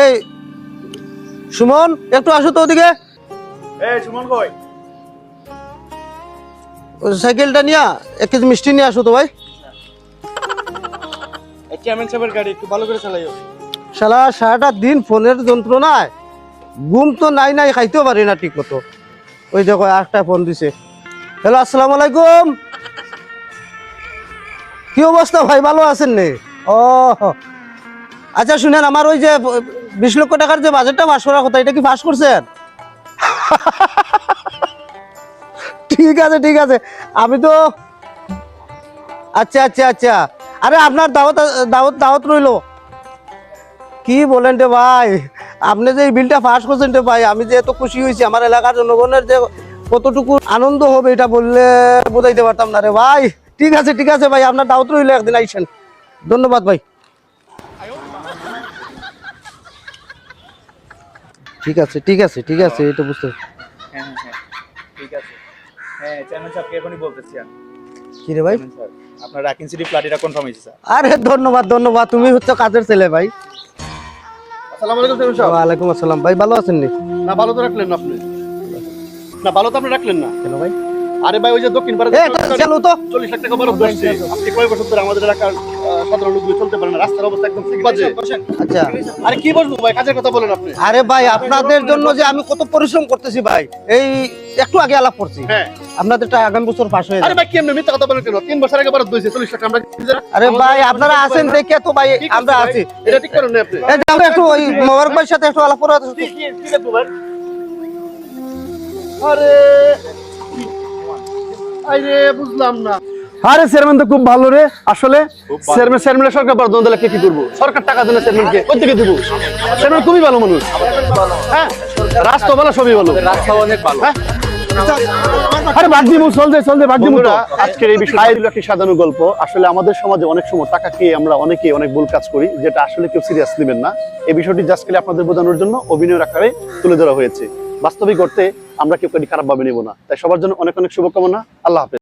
এই সুমন, একটু আসো তো ওদিকে। এই সুমন কই? সাইকেলটা নিয়ে 1 কেজি মিষ্টি নিয়ে আসো তো ভাই। চেয়ারম্যান সাহেবের গাড়ি একটু ভালো করে চালাইও। শালা সারাটা দিন ফোনের যন্ত্রণায় ঘুম তো নাই নাই, খাইতেও পারি না ঠিক মতো। ওই দেখো একটা ফোন দিছে। হ্যালো, আসসালামু আলাইকুম। কি অবস্থা ভাই, ভালো আছেন নে? ও আচ্ছা শুনেন, আমার ওই যে 20 লক্ষ টাকার যে বাজেটটা পাস করার কথা, এটা কি পাস করছেন? ঠিক আছে ঠিক আছে, আমি তো আচ্ছা আচ্ছা আচ্ছা। আরে আপনার দাওয়াত দাওয়াত দাওয়াত রইলো। কি বলেন রে ভাই, আপনি যে এই বিলটা পাস করছেন রে ভাই, আমি যে এত খুশি হয়েছি, আমার এলাকার জনগণের যে কতটুকু আনন্দ হবে এটা বললে বোঝাইতে পারতাম না রে ভাই। ঠিক আছে ভাই, আপনার দাওয়াত রইলো, একদিন আইসেন। ধন্যবাদ ভাই। ঠিক আছে এটা বুঝতে। হ্যাঁ ঠিক আছে। হ্যাঁ চেয়ারম্যান সাহেবকে এখনই বলতেছি আমি। কি রে ভাই? চেয়ারম্যান সাহেব, আপনার রাকিন সিটি ফ্ল্যাট এটা কনফার্ম হয়েছে স্যার। আরে ধন্যবাদ, তুমি হচ্ছে কাজের ছেলে ভাই। আসসালামু আলাইকুম চেয়ারম্যান সাহেব। ওয়ালাইকুম আসসালাম ভাই, ভালো আছেন নি? না ভালো তো রাখলেন না আপনি। না ভালো তো আপনি রাখলেন না। কেন ভাই? আরে ভাই ওই যে দক্ষিণ পাড়া চলো তো। 40 লাখ টাকা বরাদ্দ আসছে। আপনি কয় বছর ধরে আমাদের এলাকার সাধারণ লোকগুলো চলতে পারে না, রাস্তার অবস্থা একদম ঠিক বাজে। আচ্ছা আরে কি বলবো ভাই, কাজের কথা বলেন আপনি। আরে ভাই, আপনাদের জন্য যে আমি কত পরিশ্রম করতেছি ভাই, এই একটু আগে আলাপ করছি। হ্যাঁ আপনাদেরটা আগামী বছর পাস হয়ে আরে যাবে। ভাই কি এমনি মিথ্যা কথা বলেন কেন? 3 বছর আগে বরাদ্দ হয়েছে 40 লাখ টাকা। আমরা আরে ভাই, আপনারা আছেন দেখে তো ভাই আমরা আছি। এটা ঠিক করেন না আপনি। এই যে আমরা একটু ওই মোবারক ভাইয়ের সাথে একটু আলাপ করে কি দেখবো ভাই? আরে আরে বুঝলাম না। আরে চেয়ারম্যান তো খুব ভালো রে আসলে। চেয়ারম্যান সরকার বরাদ্দ দিলে কি করব? সরকার টাকা দিলে চেয়ারম্যানকে কই থেকে দিব? চেয়ারম্যান খুবই ভালো মানুষ। হ্যাঁ রাস্তা ভালো, সবই ভালো, রাস্তা অনেক ভালো। আরে বাদ দিমু, চল দে বাদ দিমু। আজকের এই বিষয়টা ছিল একটি সাধারণ গল্প। আসলে আমাদের সমাজে অনেক সময় টাকাকে আমরা অনেকেই অনেক ভুল কাজ করি, যেটা আসলে কেউ সিরিয়াস নেবেন না। এই বিষয়টি জাস্ট খালি আপনাদের বোঝানোর জন্য অভিনয়ের আকারে তুলে ধরা হয়েছে। বাস্তবিক অর্থে আমরা কেউ খারাপ ভাবে নেব না। তাই সবার জন্য অনেক অনেক শুভকামনা। আল্লাহ হাফেজ।